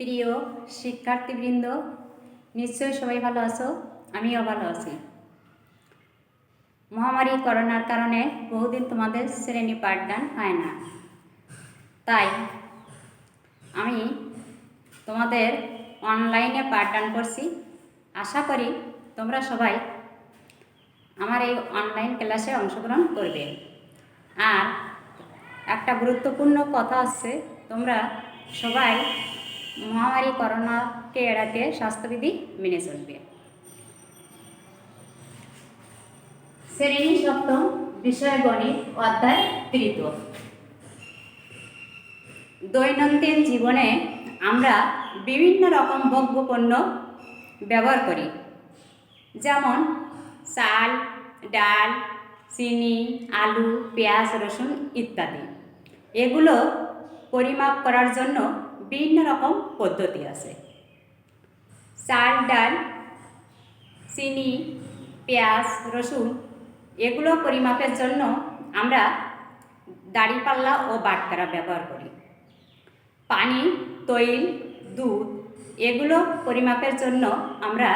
প্রিয় শিক্ষার্থীবৃন্দ, নিশ্চয়ই সবাই ভালো আছো। আমিও ভালো আছি। মহামারী করোনার কারণে বহুদিন তোমাদের শ্রেণী পাঠদান হয় না, তাই আমি তোমাদের অনলাইনে পাঠদান করছি। আশা করি তোমরা সবাই আমার এই অনলাইন ক্লাসে অংশগ্রহণ করবে। আর একটা গুরুত্বপূর্ণ কথা হচ্ছে, তোমরা সবাই মহামারী করোনাকে এড়াতে স্বাস্থ্যবিধি মেনে চলবে। শ্রেণী সপ্তম, বিষয় গণিত, অধ্যায় তৃতীয়। দৈনন্দিন জীবনে আমরা বিভিন্ন রকম ভোগ্যপণ্য ব্যবহার করি, যেমন চাল, ডাল, চিনি, আলু, পেঁয়াজ, রসুন ইত্যাদি। এগুলো পরিমাপ করার জন্য বিভিন্ন রকম পদ্ধতি আছে। চাল, ডাল, চিনি, পেঁয়াজ, রসুন এগুলো পরিমাপের জন্য আমরা দাঁড়িপাল্লা ও বাটখারা ব্যবহার করি। পানি, তৈল, দুধ এগুলো পরিমাপের জন্য আমরা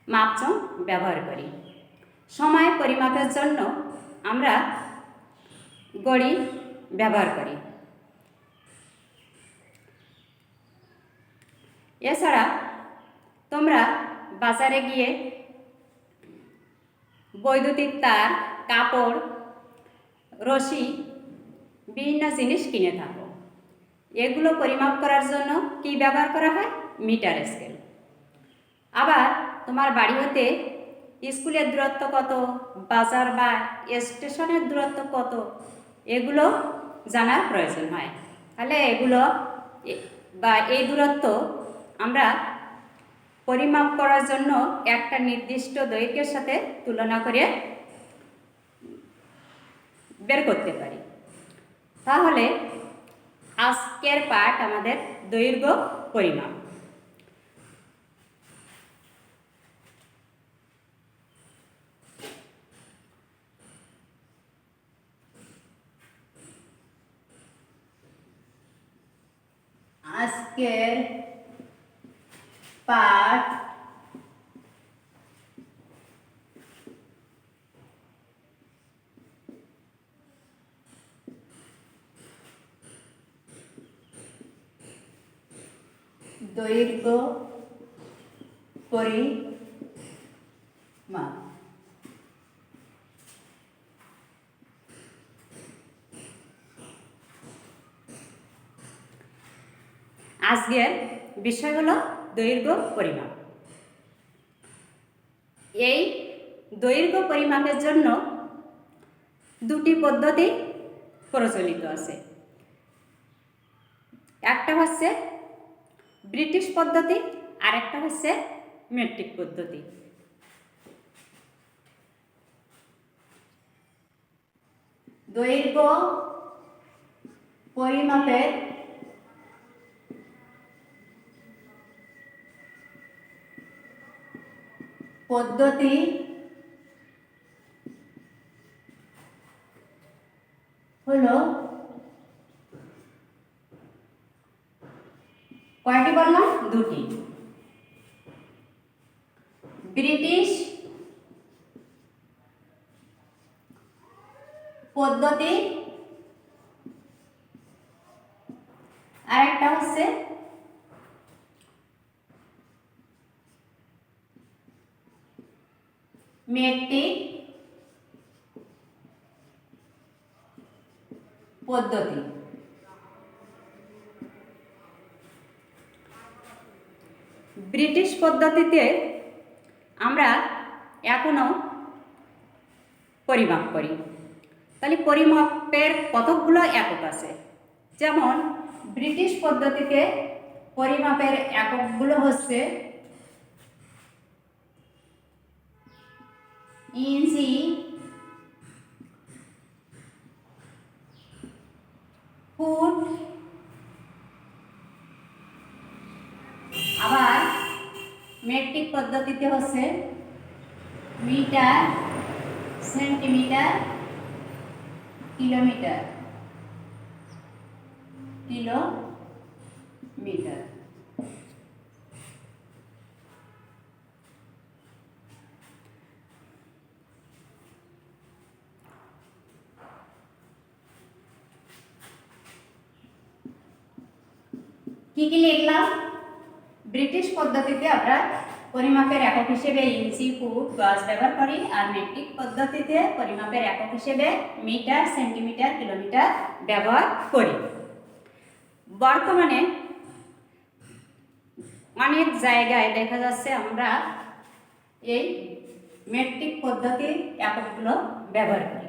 মাপচং ব্যবহার করি। সময় পরিমাপের জন্য আমরা ঘড়ি ব্যবহার করি। এছাড়া তোমরা বাজারে গিয়ে বৈদ্যুতিক তার, কাপড়, রশি বিভিন্ন জিনিস কিনে থাকো। এগুলো পরিমাপ করার জন্য কি ব্যবহার করা হয়? Metre scale. আবার তোমার বাড়ি হতে স্কুলের দূরত্ব কত, বাজার বা স্টেশনের দূরত্ব কত, এগুলো জানার প্রয়োজন হয়। তাহলে এগুলো বা এই দূরত্ব আমরা পরিমাপ করার জন্য একটা নির্দিষ্ট দৈর্ঘ্যের সাথে তুলনা করে বের করতে পারি। তাহলে আজকের পাঠ আমাদের দৈর্ঘ্য পরিমাপ। আজকের পাঠ দৈর্ঘ্য পরিমাপ। আজকের বিষয় হলো দৈর্ঘ্য পরিমাপ। এই দৈর্ঘ্য পরিমাপের জন্য দুটি পদ্ধতি প্রচলিত আছে। একটা হচ্ছে ব্রিটিশ পদ্ধতি, আর একটা হচ্ছে মেট্রিক পদ্ধতি। দৈর্ঘ্য পরিমাপের পদ্ধতি হলো কয়টি বললাম? দুটি। ব্রিটিশ পদ্ধতি আর একটা হচ্ছে মেট্রিক পদ্ধতি। ব্রিটিশ পদ্ধতিতে আমরা এখনো পরিমাপ করি। তাহলে পরিমাপের কতকগুলো একক আছে। যেমন ব্রিটিশ পদ্ধতিতে পরিমাপের এককগুলো হচ্ছে ইঞ্চি, ফুট, আবার মেট্রিক পদ্ধতিতে হচ্ছে মিটার, সেন্টিমিটার, কিলোমিটার। কি লিখলাম? ব্রিটিশ পদ্ধতিতে আমরা পরিমাপের একক হিসেবে ইঞ্চি, ফুট, গজ ব্যবহার করি, আর মেট্রিক পদ্ধতিতে পরিমাপের একক হিসেবে মিটার, সেন্টিমিটার, কিলোমিটার ব্যবহার করি। বর্তমানে অনেক জায়গায় দেখা যাচ্ছে আমরা এই মেট্রিক পদ্ধতির এককগুলো ব্যবহার করি।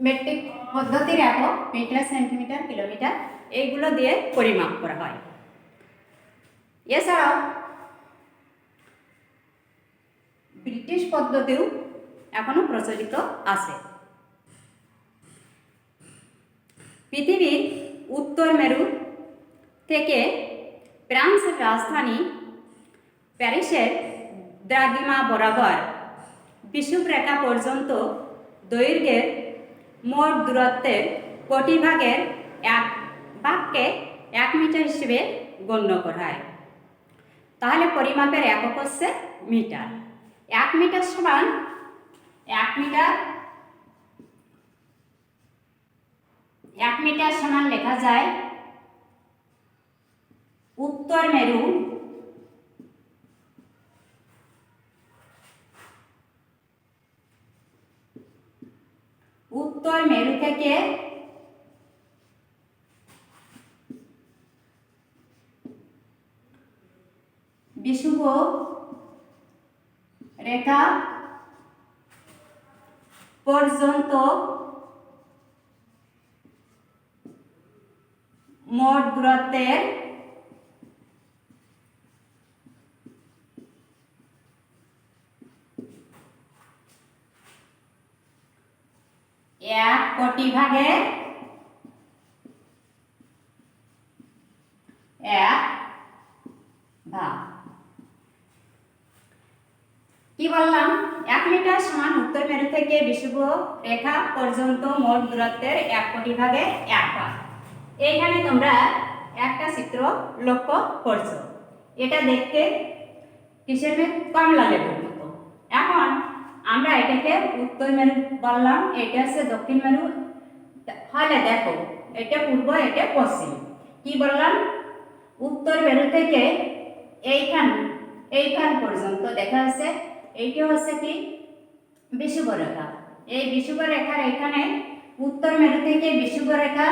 মেট্রিক পদ্ধতির একক মিটার, সেন্টিমিটার, কিলোমিটার এইগুলো দিয়ে পরিমাপ করা হয়। এছাড়াও ব্রিটিশ পদ্ধতিও এখনো প্রচলিত আছে। পৃথিবীর উত্তর মেরু থেকে ফ্রান্সের রাজধানী প্যারিসের দ্রাঘিমা বরাবর বিষুবরেখা পর্যন্ত দৈর্ঘ্যের মোট দূরত্বের কোটি ভাগের এক ভাগকে 1 মিটার হিসেবে গণ্য করা হয়। তাহলে পরিমাপের একক হচ্ছে মিটার। 1 মিটার সমান 1 মিটার সমান লেখা যায় উত্তর মেরু থেকে বিষুব রেখা পর্যন্ত মোট দূরত্বের এক কোটি ভাগের এক ভাগ। কি বললাম? 1 মিটার সমান উত্তর মেরু থেকে বিষুব রেখা পর্যন্ত মোট দূরত্বের 1 কোটি ভাগের এক ভাগ। এইখানে তোমরা একটা চিত্র লক্ষ্য করছো, এটা দেখতে কিসের কমলা লেবুর মতো। এখন আমরা এটাকে উত্তর মেরু বললাম, এটা হচ্ছে দক্ষিণ মেরু। তাহলে দেখো, এটা পূর্ব, এটা পশ্চিম। কি বললাম? উত্তর মেরু থেকে এইখান পর্যন্ত দেখা যাচ্ছে এইটা হচ্ছে কি বিষুবরেখা। এই বিষুবরেখার এখানে উত্তর মেরু থেকে বিষুবরেখা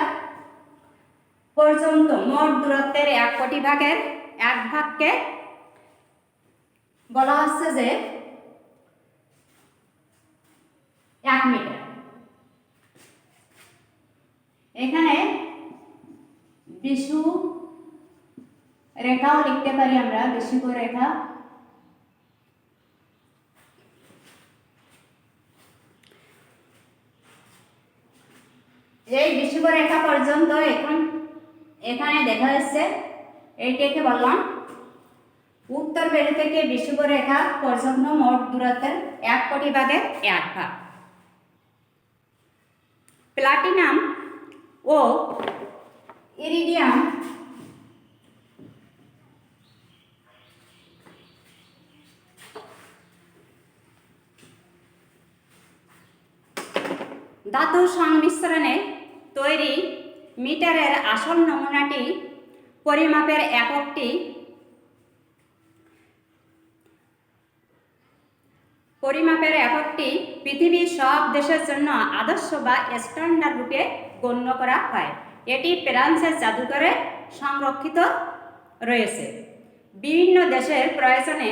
পর্যন্ত মোট দূরত্বের 1 কোটি ভাগের এক ভাগকে বলা হচ্ছে যে 1 মিটার। এখানে বিষুব রেখাও লিখতে পারি আমরা, বিষুব রেখা। এই বিষুব রেখা পর্যন্ত এখানে দেখা যাচ্ছে এইটাকে বললাম উত্তর মেরু থেকে বিষুব রেখা পর্যন্ত মোট দূরত্বের 1 কোটি ভাগের এক ভাগ। প্লাটিনাম ও ইরিডিয়াম ধাতু সংমিশ্রণে তৈরি মিটারের আসল নমুনাটি পরিমাপের এককটি পৃথিবীর সব দেশের জন্য আদর্শ বা স্ট্যান্ডার্ড রূপে গণ্য করা হয়। এটি ফ্রান্সের জাদুঘরে সংরক্ষিত রয়েছে। বিভিন্ন দেশের প্রয়োজনে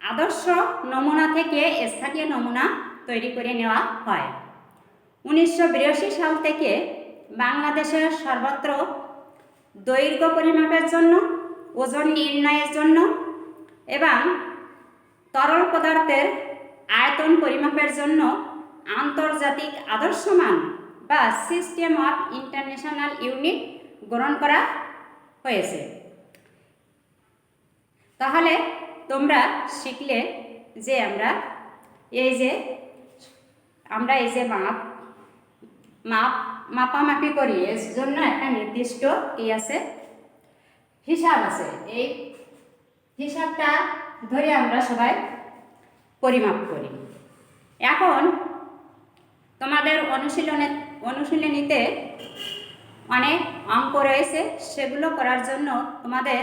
আদর্শ নমুনা থেকে স্থানীয় নমুনা তৈরি করে নেওয়া হয়। 1982 সাল থেকে বাংলাদেশের সর্বত্র দৈর্ঘ্য পরিমাপের জন্য, ওজন নির্ণয়ের জন্য এবং তরল পদার্থের আয়তন পরিমাপের জন্য আন্তর্জাতিক আদর্শ মান বা সিস্টেম অফ ইন্টারন্যাশনাল ইউনিট গ্রহণ করা হয়েছে। তাহলে তোমরা শিখলে যে আমরা এই যে মাপামাপি করি, এর জন্য একটা নির্দিষ্ট কি আছে, হিসাব আছে। এই হিসাবটা ধরে আমরা সবাই পরিমাপ করি। এখন তোমাদের অনুশীলনীতে অনেক অঙ্ক রয়েছে, সেগুলো করার জন্য তোমাদের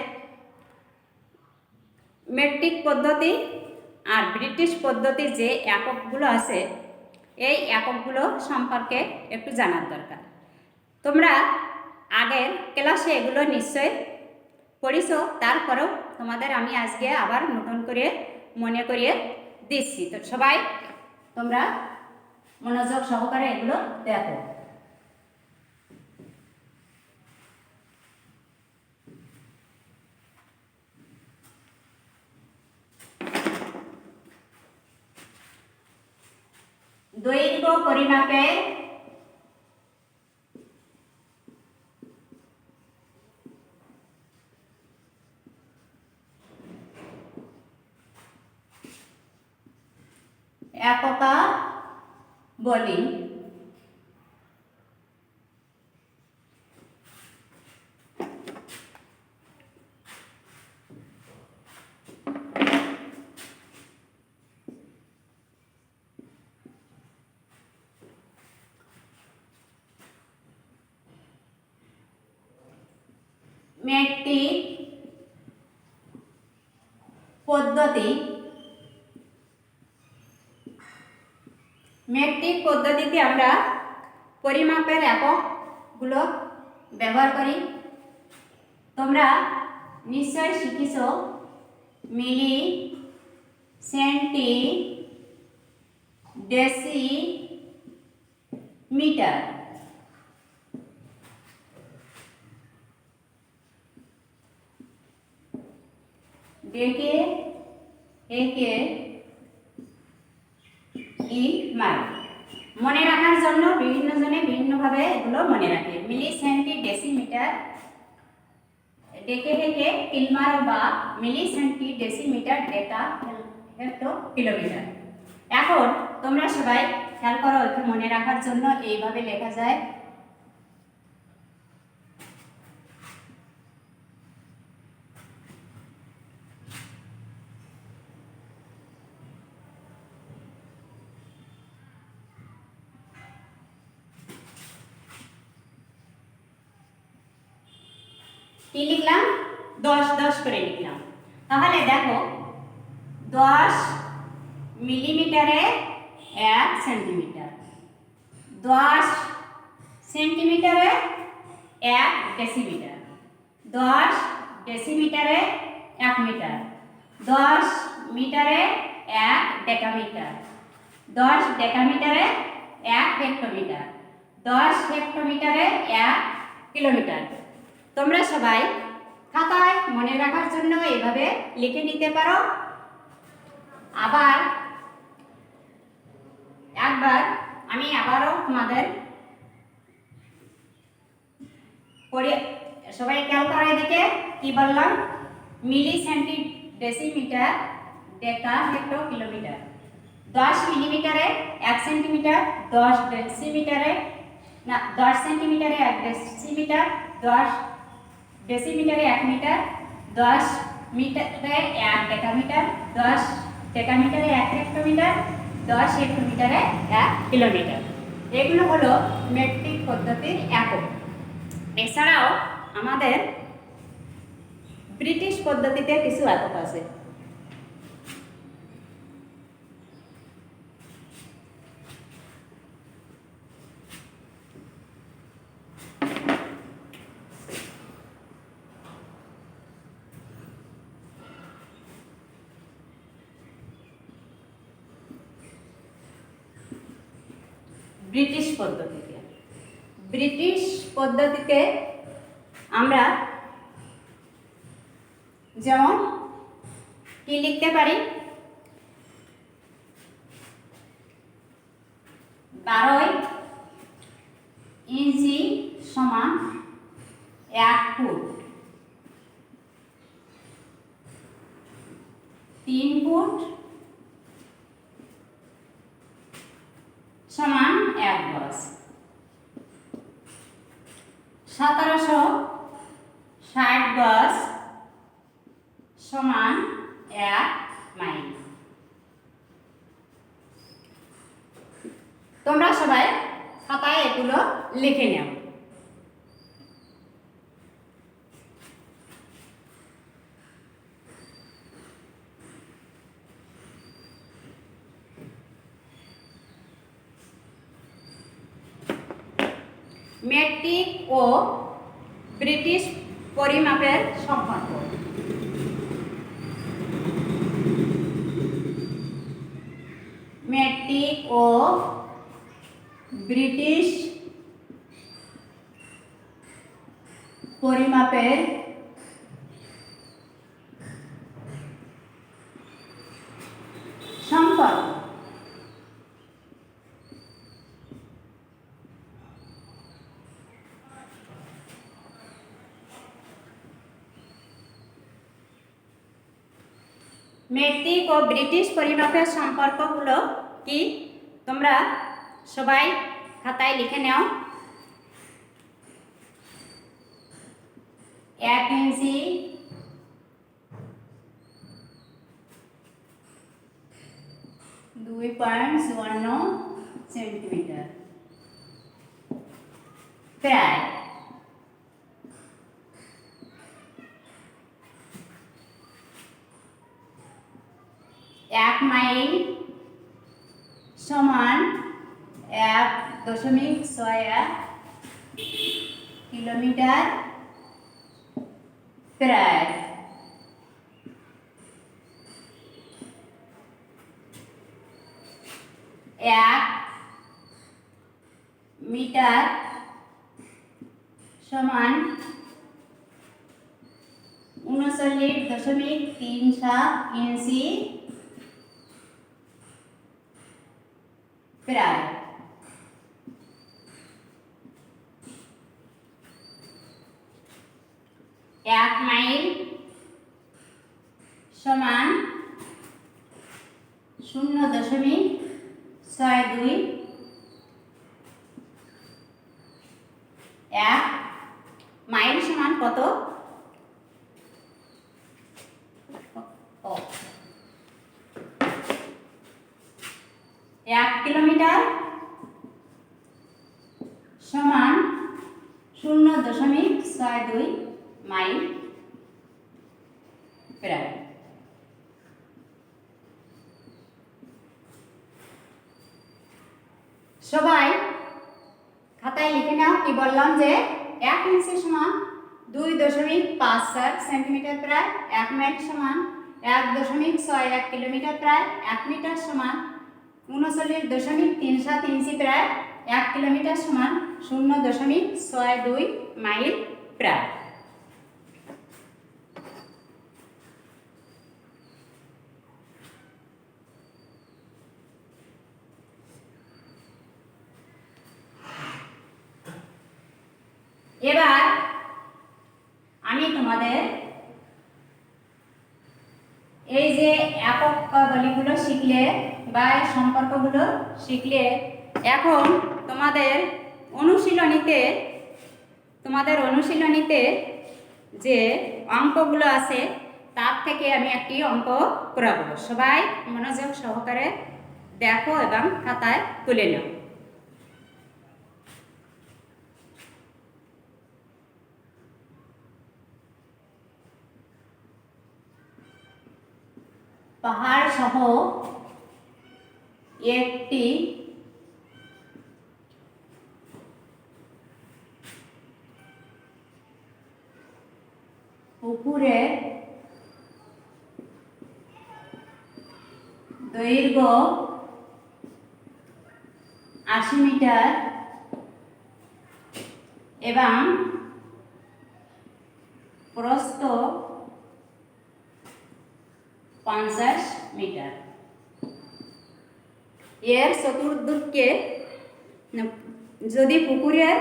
মেট্রিক পদ্ধতি আর ব্রিটিশ পদ্ধতির যে এককগুলো আছে এই এককগুলো সম্পর্কে একটু জানার দরকার। তোমরা আগের ক্লাসে এগুলো নিশ্চয় পড়িছো, তারপরেও তোমাদের আমি আজকে আবার নতুন করে মনে করিয়ে দিচ্ছি। তো সবাই তোমরা মনোযোগ সহকারে এগুলো দেখো। দৈর্ঘ্য পরিমাপে একতা বলি। মেট্রিক পদ্ধতি, মেট্রিক পদ্ধতিতে আমরা পরিমাপের এককগুলো ব্যবহার করি। তোমরা নিশ্চয় শিখেছ মিলি, সেন্টি, ডেসি, মিটার। ডেকে একে ই মাই। মনে রাখার জন্য বিভিন্ন জনে বিভিন্নভাবে এগুলো মনে রাখে। মিলি, সেন্টি, ডেসিমিটার, ডেকে হেকে কিলমার বা মিলি, সেন্টি, ডেসিমিটার, ডেটা, হেক্টো, কিলোমিটার। এখন তোমরা সবাই খেয়াল করো, একটু মনে রাখার জন্য এইভাবে লেখা যায়। কি লিখলাম? 10 10 করে লিখলাম। তাহলে দেখো 10 মিলিমিটারে 1 সেন্টিমিটার, 10 সেন্টিমিটারে 1 ডেসিমিটার, 10 ডেসিমিটারে 1 মিটার, 10 মিটারে 1 ডেকামিটার, 10 ডেকামিটারে 1 হেক্টোমিটার, 10 হেক্টোমিটারে 1 কিলোমিটার। তোমরা সবাই খাতায় মনে রাখার জন্য এভাবে লিখে নিতে পারো। আবার একবার আমি আবারও তোমাদের পড়ে সবাই খেয়াল করো এদিকে কি বললাম। মিলি, সেন্টি, ডেসিমিটার, ডেকা, হেক্টো, কিলোমিটার। 10 মিলিমিটারে 1 সেন্টিমিটার, 10 ডেসিমিটারে না 10 সেন্টিমিটারে 1 ডেসিমিটার, 10 ডেসিমিটারে 1 মিটার, 10 মিটারে 1 ডেকামিটার, 10 ডেকামিটারে 1 হেক্টোমিটার, 10 হেক্টোমিটারে 1 কিলোমিটার। এগুলো হলো মেট্রিক পদ্ধতির একক। এছাড়াও আমাদের ব্রিটিশ পদ্ধতিতে কিছু একক আছে। ব্রিটিশ পদ্ধতিতে, ব্রিটিশ পদ্ধতিতে আমরা যেমন কি লিখতে পারি, 12 ইঞ্চি সমান 1 ফুট, 3 ফুট সমান 1 গজ, 1760 গজ সমান 1 মাইল। তোমরা সবাই খাতায় এগুলো লিখে নাও। মেট্রিক ও ব্রিটিশ পরিমাপের সম্পর্ক। মেট্রিক ও ব্রিটিশ পরিমাপের সম্পর্ক। মেট্রিক ও ব্রিটিশ পরিমাপের সম্পর্কগুলো কি তোমরা সবাই খাতায় লিখে নাও। 1 ইঞ্চি, 2.54 সেন্টিমিটার, প্রায় 1 মাইল সমান 1.61 কিলোমিটার, প্রায় 1 মিটার সমান 39.37 ইঞ্চি, প্রায় 1 মাইল সমান 0.62। 1 মাইল সমান কত? 1 কিলোমিটার সমান 0.62 মাইল, প্রায়। সবাই খাতায় লিখে নাও কি বললাম যে 1 ইঞ্চি সমান 2.54 সেন্টিমিটার, প্রায় 1 মাইল সমান 1.61 কিলোমিটার, প্রায় 1 মিটার সমান 39.37 ইঞ্চি, প্রায় 1 কিলোমিটার সমান 0.62 মাইল, প্রায়। এবার আমি তোমাদের এই যে এককাবলীগুলো শিখলে বা সম্পর্কগুলো শিখলে, এখন তোমাদের অনুশীলনীতে যে অঙ্কগুলো আছে তার থেকে আমি একটি অঙ্ক করাবো। সবাই মনোযোগ সহকারে দেখো এবং খাতায় তুলে নাও। পাহাড় সহ একটি পুকুরের দৈর্ঘ্য 80 মিটার এবং প্রস্থ 50 মিটার। এর চতুর্দিকে যদি পুকুরের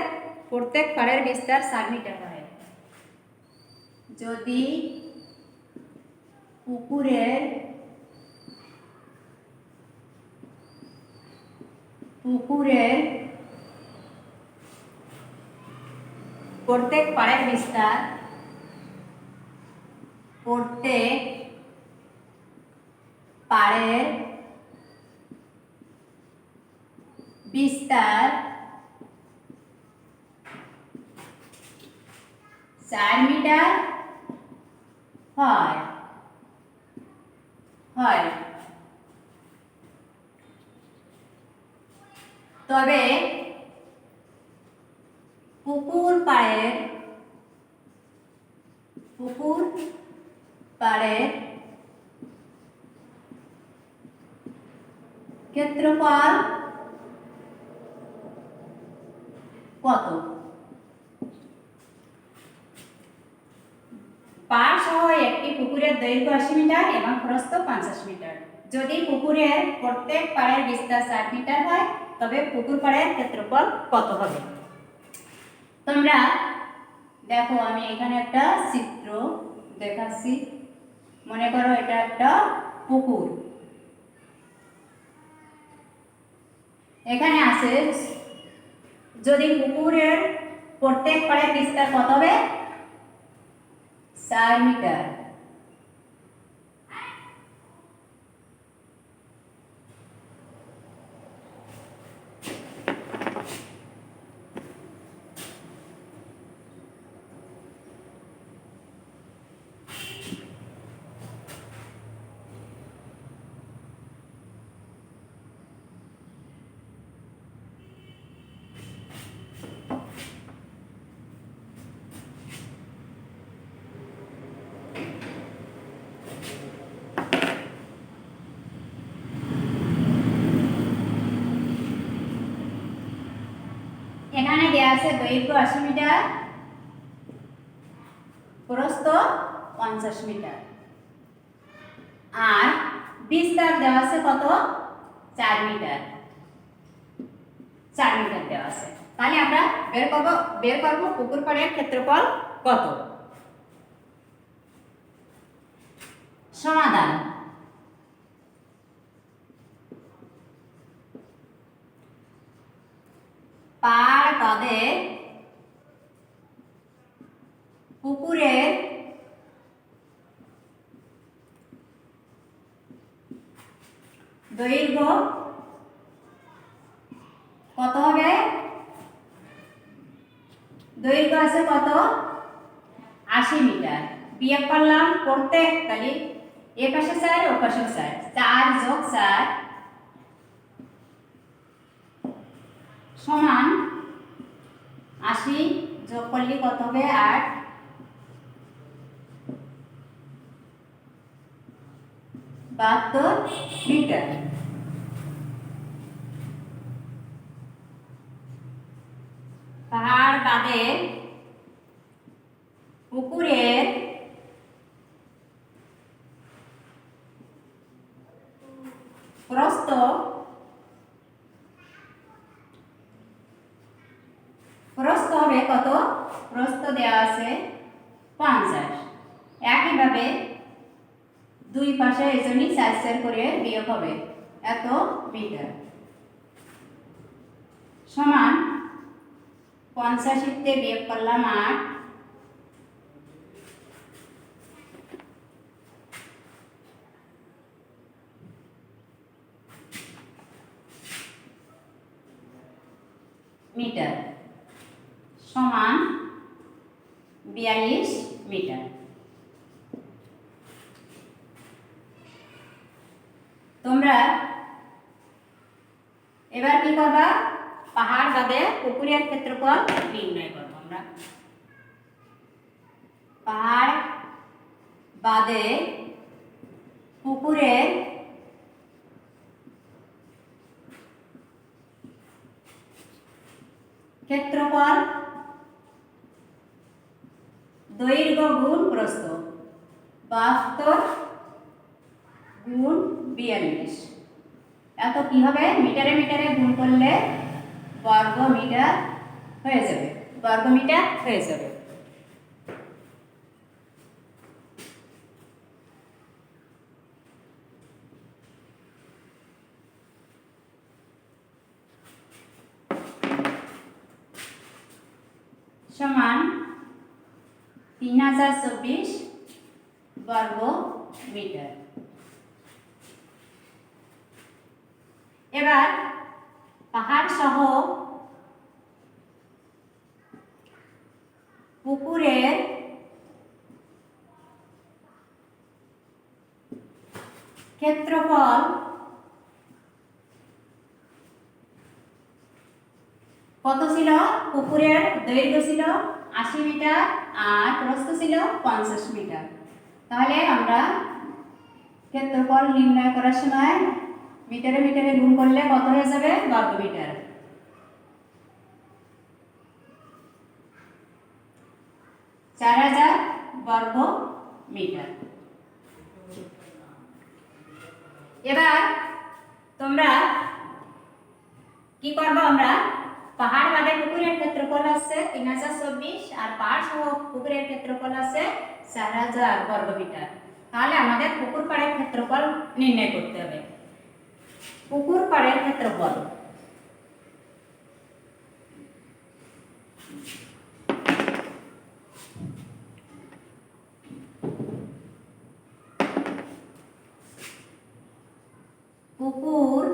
প্রত্যেক পাড়ের বিস্তার 4 মিটার হয়, যদি পুকুরের প্রত্যেক পাড়ের বিস্তার বিস্তার 4 মিটার হয়, তবে পুকুর পাড়ের ক্ষেত্রফল কত? পাড় সহ একটি পুকুরের দৈর্ঘ্য 80 মিটার এবং প্রস্থ 50 মিটার। যদি পুকুরের প্রত্যেক পাড়ের বিস্তার 60 মিটার হয় তবে পুকুর পাড়ের ক্ষেত্রফল কত হবে? তোমরা দেখো, আমি এখানে একটা চিত্র দেখাচ্ছি। মনে করো এটা একটা পুকুর। এখানে আছে, যদি পুকুরের প্রত্যেক পাড়ের বিস্তার কত হবে? 4 মিটার। এখানে দেয়া আছে দৈর্ঘ্য 80 মিটার, প্রস্থ 50 মিটার, আর বিস্তার দেওয়া আছে কত? 4 মিটার। 4 মিটার দেওয়া আছে। তাহলে আমরা বের করব পুকুর পাড়ের ক্ষেত্রফল কত। সমাধান: পাড় বাদে পুকুরের দৈর্ঘ্য কত হবে? দৈর্ঘ্য আছে কত? 80 মিটার। বিয়োগ করলাম প্রত্যেক, তাহলে এ পাশে 4 ও পাশে 4, 4 যোগ 4 সমান 80, যোগ করলে কত হবে? 8। 72 মিটার। পাহাড় বাদে পুকুরের প্রস্থ হবে কত? প্রস্থ দেওয়া আছে 50। একইভাবে দুই পাশে এজনই 4 করে বিয়োগ হবে এত মিটার, সমান 50 তে বিয়োগ করলাম 8, মিটার, সমান 42 মিটার। তোমরা এবার কি করবা? পাহাড় বাদে পুকুরের ক্ষেত্রফল নির্ণয় করব আমরা। পাহাড় বাদে পুকুরের ক্ষেত্রফল দৈর্ঘ্য গুণ প্রস্থ, 72 গুণ 42। এত কি হবে? মিটারে মিটারে গুণ করলে বর্গ মিটার হয়ে যাবে। বর্গ মিটার হয়ে যাবে। সমান 3024 বর্গ মিটার। এবার পাহাড় সহ পুকুরের ক্ষেত্রফল কত ছিল? পুকুরের দৈর্ঘ্য ছিল 80 মিটার আর প্রস্থ ছিল 50 মিটার। তাহলে আমরা ক্ষেত্রফল নির্ণয় করার সময় মিটারে মিটারে গুণ করলে কত হয়ে যাবে? বর্গ মিটার। 4000 বর্গ মিটার। এবার তোমরা কি করবো? আমরা পাহাড় বাদে পুকুরের ক্ষেত্রফল আছে 3024 আর পাহাড় সহ পুকুরের ক্ষেত্রফল আছে 4000 বর্গ মিটার। তাহলে আমাদের পুকুর পাড়ের ক্ষেত্রফল নির্ণয় করতে হবে। পুকুর পাড়ের ক্ষেত্রফল পুকুর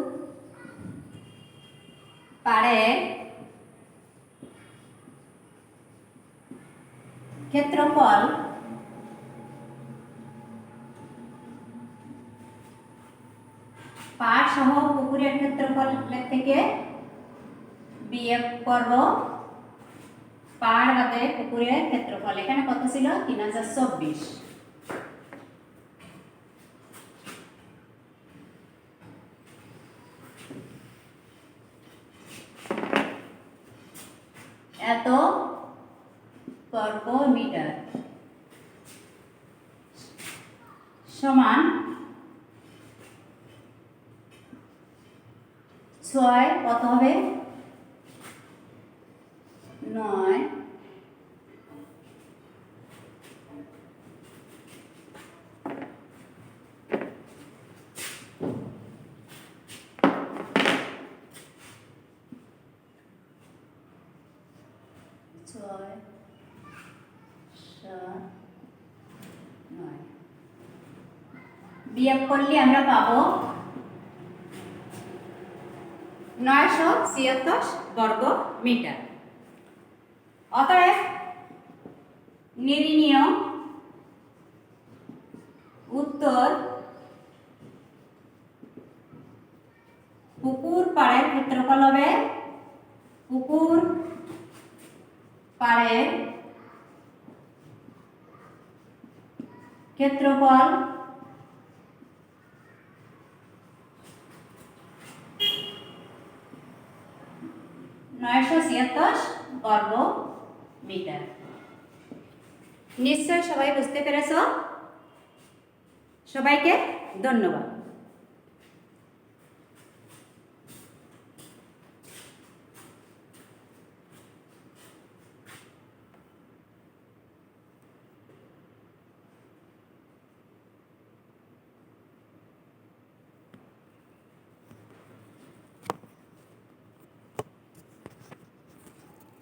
পাড়ের ক্ষেত্রফল পাড় সহ পুকুরের ক্ষেত্রফল থেকে বিয়োগ করব পাড় বাদে পুকুরের ক্ষেত্রফল। এখানে কত ছিল? 3024। এত বর্গ মিটার সমান 6 কত হবে? 9 6 7 9 বিয়োগ করলে আমরা পাবো 976 বর্গ মিটার। অতএব নির্ণীয় উত্তর পুকুর পাড়ের ক্ষেত্রফল হবে পুকুর পাড়ের ক্ষেত্রফল 976 বর্গ মিটার। নিশ্চয় সবাই বুঝতে পেরেছ। সবাইকে ধন্যবাদ।